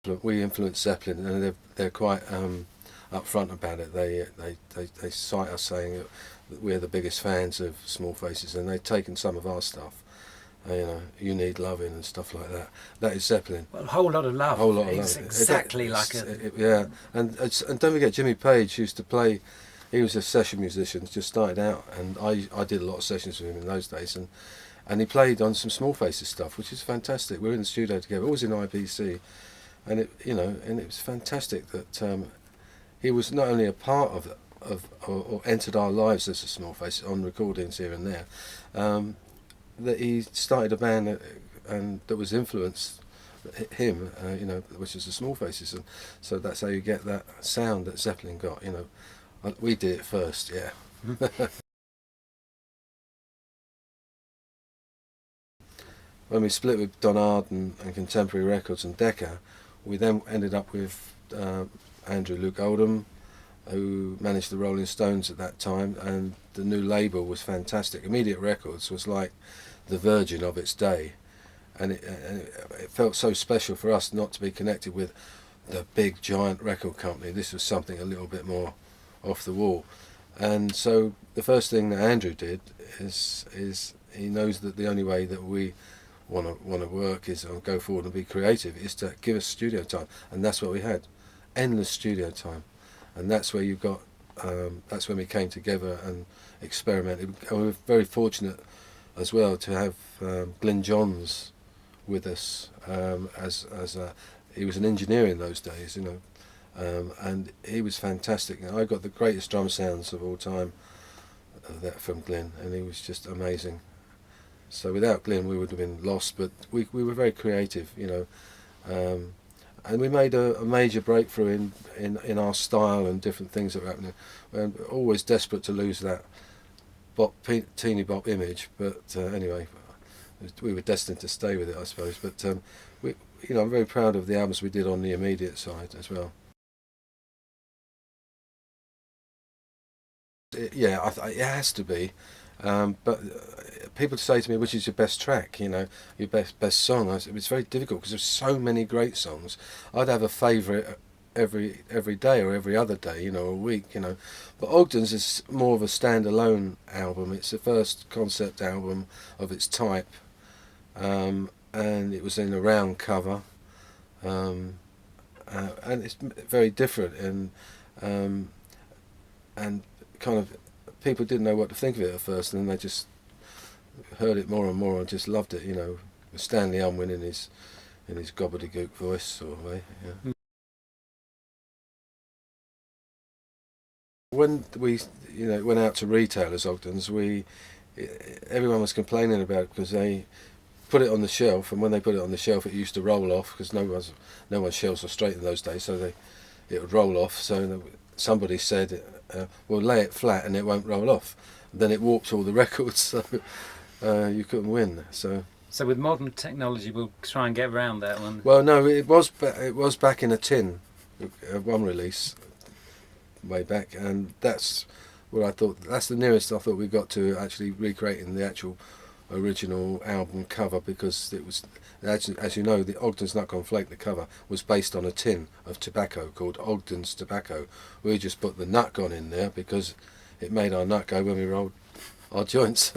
We influenced Zeppelin, and they're quite upfront about it. They cite us saying that we're the biggest fans of Small Faces, and they've taken some of our stuff. You know, You Need Loving and stuff like that. That is Zeppelin. Well, a whole lot of love. A whole lot of It's love. exactly like a... Yeah, and don't forget, Jimmy Page used to play. He was a session musician, just started out, and I did a lot of sessions with him in those days, and he played on some Small Faces stuff, which is fantastic. We were in the studio together, always in IBC, and it was fantastic that he was not only a part of or entered our lives as a Small Face on recordings here and there, that he started a band and that was influenced him, which is the Small Faces, and so that's how you get that sound that Zeppelin got. We did it first, yeah. When we split with Don Arden and Contemporary Records and Decca, we then ended up with Andrew Luke Oldham, who managed the Rolling Stones at that time, and the new label was fantastic. Immediate Records was like the Virgin of its day, and it felt so special for us not to be connected with the big giant record company. This was something a little bit more off the wall, and so the first thing that Andrew did is he knows that the only way that we want to work is or go forward and be creative is to give us studio time, and that's what we had, endless studio time, and that's where you got that's when we came together and experimented, and we were very fortunate as well to have Glyn Johns with us he was an engineer in those days, and he was fantastic. I got the greatest drum sounds of all time from Glyn, and he was just amazing. So without Glyn we would have been lost, but we were very creative, and we made a major breakthrough in our style and different things that were happening. We're always desperate to lose that teeny bop image, but anyway, we were destined to stay with it, I suppose. But I'm very proud of the albums we did on the immediate side as well. It has to be. But people say to me, which is your best track, your best song? It's very difficult because there's so many great songs. I'd have a favourite every day or every other day, or a week, But Ogdens is more of a standalone album. It's the first concept album of its type, and it was in a round cover, and it's very different, and kind of people didn't know what to think of it at first, and then they just heard it more and more and just loved it, with Stanley Unwin in his gobbledygook voice sort of way. Yeah. When we went out to retailers, Ogdens, everyone was complaining about it because they put it on the shelf, and when they put it on the shelf it used to roll off because no one's shelves were straight in those days, so it would roll off. So somebody said, well, lay it flat and it won't roll off. And then it warped all the records, so you couldn't win. So with modern technology, we'll try and get around that one. Well, no, it was back in a tin, one release, way back, and that's what I thought. That's the nearest I thought we got to actually recreating the actual original album cover, because it was, as you know, the Ogdens Nut Gone Flake, the cover, was based on a tin of tobacco called Ogdens Tobacco. We just put the nut gone in there because it made our nut go when we rolled our joints.